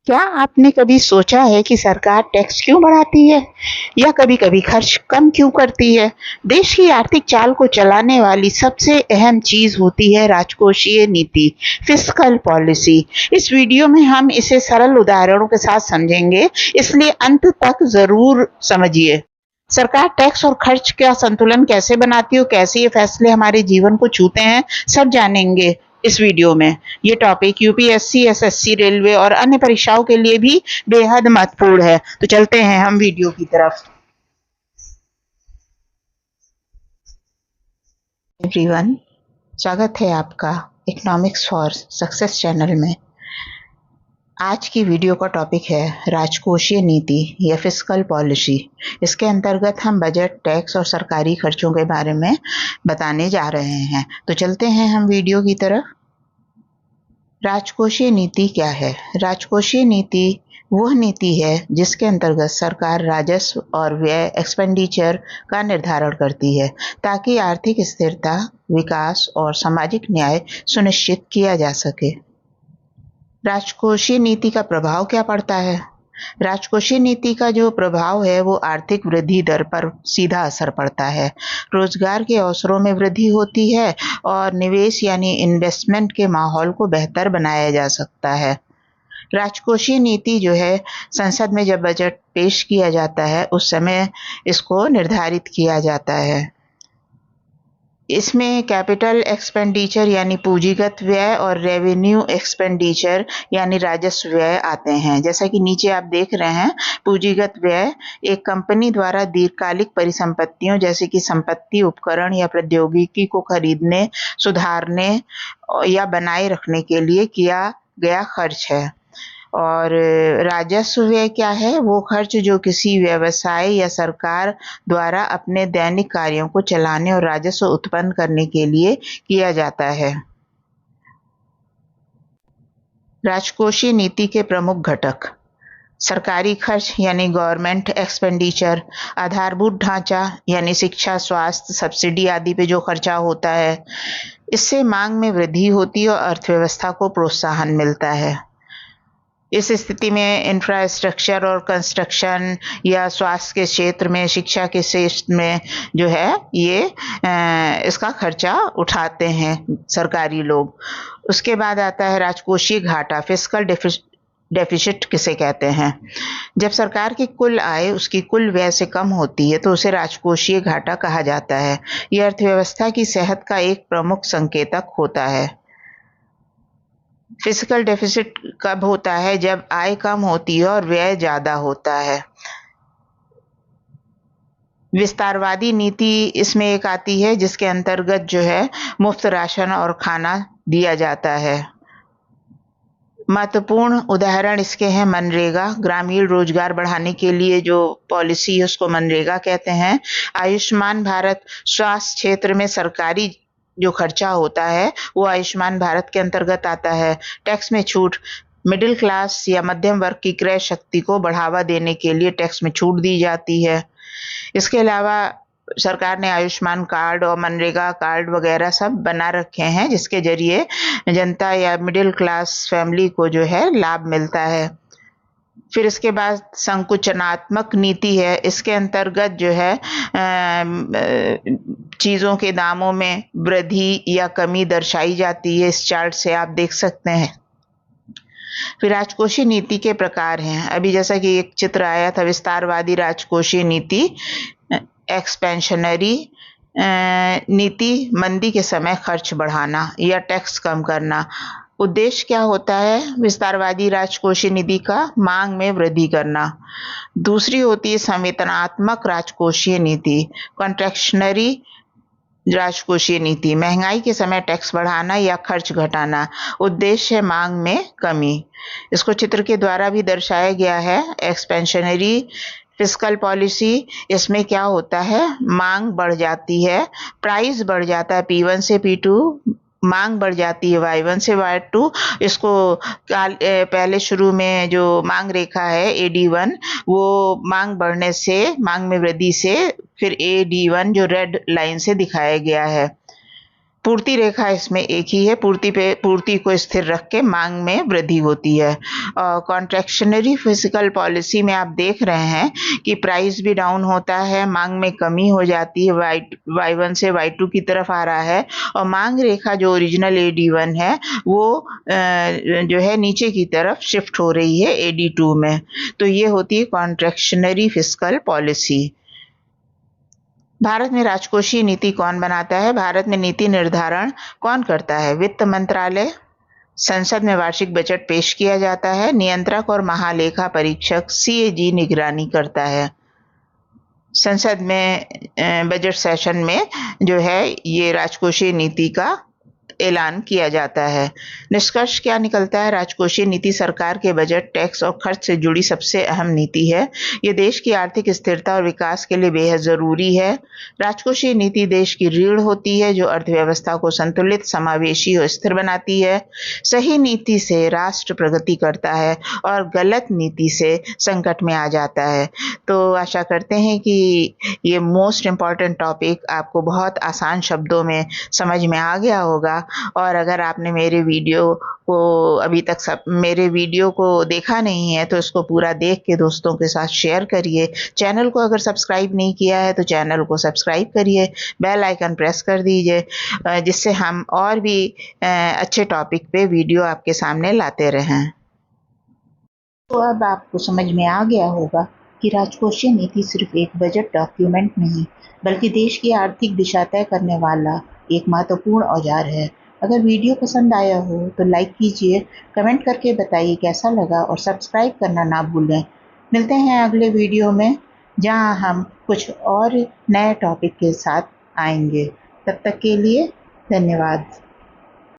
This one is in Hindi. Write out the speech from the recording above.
क्या आपने कभी सोचा है कि सरकार टैक्स क्यों बढ़ाती है या कभी-कभी खर्च कम क्यों करती है? देश की आर्थिक चाल को चलाने वाली सबसे अहम चीज होती है राजकोषीय नीति, फिस्कल पॉलिसी। इस वीडियो में हम इसे सरल उदाहरणों के साथ समझेंगे, इसलिए अंत तक जरूर समझिए। सरकार टैक्स और खर्च का संतुलन कैसे बनाती है और कैसे ये फैसले हमारे जीवन को छूते हैं, सब जानेंगे इस वीडियो में। ये टॉपिक यूपीएससी, एसएससी, रेलवे और अन्य परीक्षाओं के लिए भी बेहद महत्वपूर्ण है। तो चलते हैं हम वीडियो की तरफ। एवरीवन, स्वागत है आपका इकोनॉमिक्स फॉर सक्सेस चैनल में। आज की वीडियो का टॉपिक है राजकोषीय नीति या फिस्कल पॉलिसी। इसके अंतर्गत हम बजट, टैक्स और सरकारी खर्चों के बारे में बताने जा रहे हैं। तो चलते हैं हम वीडियो की तरफ। राजकोषीय नीति क्या है? राजकोषीय नीति वह नीति है जिसके अंतर्गत सरकार राजस्व और व्यय एक्सपेंडिचर का निर्धारण करती है ताकि आर्थिक स्थिरता, विकास और सामाजिक न्याय सुनिश्चित किया जा सके। राजकोषीय नीति का प्रभाव क्या पड़ता है? राजकोषीय नीति का जो प्रभाव है वो आर्थिक वृद्धि दर पर सीधा असर पड़ता है। रोजगार के अवसरों में वृद्धि होती है और निवेश यानी इन्वेस्टमेंट के माहौल को बेहतर बनाया जा सकता है। राजकोषीय नीति जो है, संसद में जब बजट पेश किया जाता है उस समय इसको निर्धारित किया जाता है। इसमें कैपिटल एक्सपेंडिचर यानी पूंजीगत व्यय और रेवेन्यू एक्सपेंडिचर यानी राजस्व व्यय आते हैं। जैसा कि नीचे आप देख रहे हैं, पूंजीगत व्यय एक कंपनी द्वारा दीर्घकालिक परिसंपत्तियों जैसे कि संपत्ति, उपकरण या प्रौद्योगिकी को खरीदने, सुधारने या बनाए रखने के लिए किया गया खर्च है। और राजस्व व्यय क्या है? वो खर्च जो किसी व्यवसाय या सरकार द्वारा अपने दैनिक कार्यों को चलाने और राजस्व उत्पन्न करने के लिए किया जाता है। राजकोषीय नीति के प्रमुख घटक: सरकारी खर्च यानी गवर्नमेंट एक्सपेंडिचर, आधारभूत ढांचा यानी शिक्षा, स्वास्थ्य, सब्सिडी आदि पे जो खर्चा होता है। इससे मांग में वृद्धि होती है और अर्थव्यवस्था को प्रोत्साहन मिलता है। इस स्थिति में इंफ्रास्ट्रक्चर और कंस्ट्रक्शन या स्वास्थ्य के क्षेत्र में, शिक्षा के क्षेत्र में जो है ये इसका खर्चा उठाते हैं सरकारी लोग। उसके बाद आता है राजकोषीय घाटा, फिस्कल डेफिसिट किसे कहते हैं। जब सरकार की कुल आय उसकी कुल व्यय से कम होती है तो उसे राजकोषीय घाटा कहा जाता है। यह अर्थव्यवस्था की सेहत का एक प्रमुख संकेतक होता है। फिजिकल डेफिसिट कब होता है? जब आय कम होती है और व्यय ज्यादा होता है। विस्तारवादी नीति इसमें एक आती है जिसके अंतर्गत जो है मुफ्त राशन और खाना दिया जाता है। महत्वपूर्ण उदाहरण इसके हैं मनरेगा, ग्रामीण रोजगार बढ़ाने के लिए जो पॉलिसी है उसको मनरेगा कहते हैं। आयुष्मान भारत, स्वास्थ्य क्षेत्र में सरकारी जो खर्चा होता है वो आयुष्मान भारत के अंतर्गत आता है। टैक्स में छूट, मिडिल क्लास या मध्यम वर्ग की क्रय शक्ति को बढ़ावा देने के लिए टैक्स में छूट दी जाती है। इसके अलावा सरकार ने आयुष्मान कार्ड और मनरेगा कार्ड वगैरह सब बना रखे हैं जिसके जरिए जनता या मिडिल क्लास फैमिली को जो है लाभ मिलता है। फिर इसके बाद संकुचनात्मक नीति है। इसके अंतर्गत जो है चीजों के दामों में वृद्धि या कमी दर्शाई जाती है। इस चार्ट से आप देख सकते हैं। फिर राजकोषीय नीति के प्रकार हैं। अभी जैसा कि एक चित्र आया था, विस्तारवादी राजकोषीय नीति, एक्सपेंशनरी नीति, मंदी के समय खर्च बढ़ाना या टैक्स कम करना। उद्देश्य क्या होता है विस्तारवादी राजकोषीय नीति का? मांग में वृद्धि करना। दूसरी होती है संवेदनात्मक राजकोषीय नीति, कॉन्ट्रैक्शनरी राजकोषीय नीति, महंगाई के समय टैक्स बढ़ाना या खर्च घटाना। उद्देश्य है मांग में कमी। इसको चित्र के द्वारा भी दर्शाया गया है। एक्सपेंशनरी फिस्कल पॉलिसी, इसमें क्या होता है, मांग बढ़ जाती है, प्राइस बढ़ जाता है P1 से P2, मांग बढ़ जाती है Y1 से Y2। इसको पहले शुरू में जो मांग रेखा है AD1, वो मांग बढ़ने से, मांग में वृद्धि से फिर AD1 जो रेड लाइन से दिखाया गया है। पूर्ति रेखा इसमें एक ही है, पूर्ति को स्थिर रख के मांग में वृद्धि होती है। कॉन्ट्रैक्शनरी फिजिकल पॉलिसी में आप देख रहे हैं कि प्राइस भी डाउन होता है, मांग में कमी हो जाती है, Y1 से Y2 की तरफ आ रहा है, और मांग रेखा जो ओरिजिनल AD1 है वो जो है नीचे की तरफ शिफ्ट हो रही है AD2 में। तो ये होती है कॉन्ट्रैक्शनरी फिजिकल पॉलिसी। भारत में राजकोषीय नीति कौन बनाता है? भारत में नीति निर्धारण कौन करता है? वित्त मंत्रालय। संसद में वार्षिक बजट पेश किया जाता है। नियंत्रक और महालेखा परीक्षक CAG निगरानी करता है। संसद में बजट सेशन में जो है ये राजकोषीय नीति का ऐलान किया जाता है। निष्कर्ष क्या निकलता है? राजकोषीय नीति सरकार के बजट, टैक्स और खर्च से जुड़ी सबसे अहम नीति है। ये देश की आर्थिक स्थिरता और विकास के लिए बेहद जरूरी है। राजकोषीय नीति देश की रीढ़ होती है जो अर्थव्यवस्था को संतुलित, समावेशी और स्थिर बनाती है। सही नीति से राष्ट्र प्रगति करता है और गलत नीति से संकट में आ जाता है। तो आशा करते हैं कि ये मोस्ट इम्पॉर्टेंट टॉपिक आपको बहुत आसान शब्दों में समझ में आ गया होगा। और अगर आपने मेरे वीडियो को देखा नहीं है तो इसको पूरा देख के दोस्तों के साथ शेयर करिए। चैनल को अगर सब्सक्राइब नहीं किया है तो चैनल को सब्सक्राइब करिए, बेल आइकन प्रेस कर दीजिए, जिससे हम और भी अच्छे टॉपिक पे वीडियो आपके सामने लाते रहें। तो अब आपको समझ में आ गया होगा कि राजकोषीय नीति सिर्फ एक बजट डॉक्यूमेंट नहीं बल्कि देश की आर्थिक दिशा तय करने वाला एक महत्वपूर्ण औजार है। अगर वीडियो पसंद आया हो तो लाइक कीजिए, कमेंट करके बताइए कैसा लगा और सब्सक्राइब करना ना भूलें। मिलते हैं अगले वीडियो में जहां हम कुछ और नए टॉपिक के साथ आएंगे। तब तक के लिए धन्यवाद।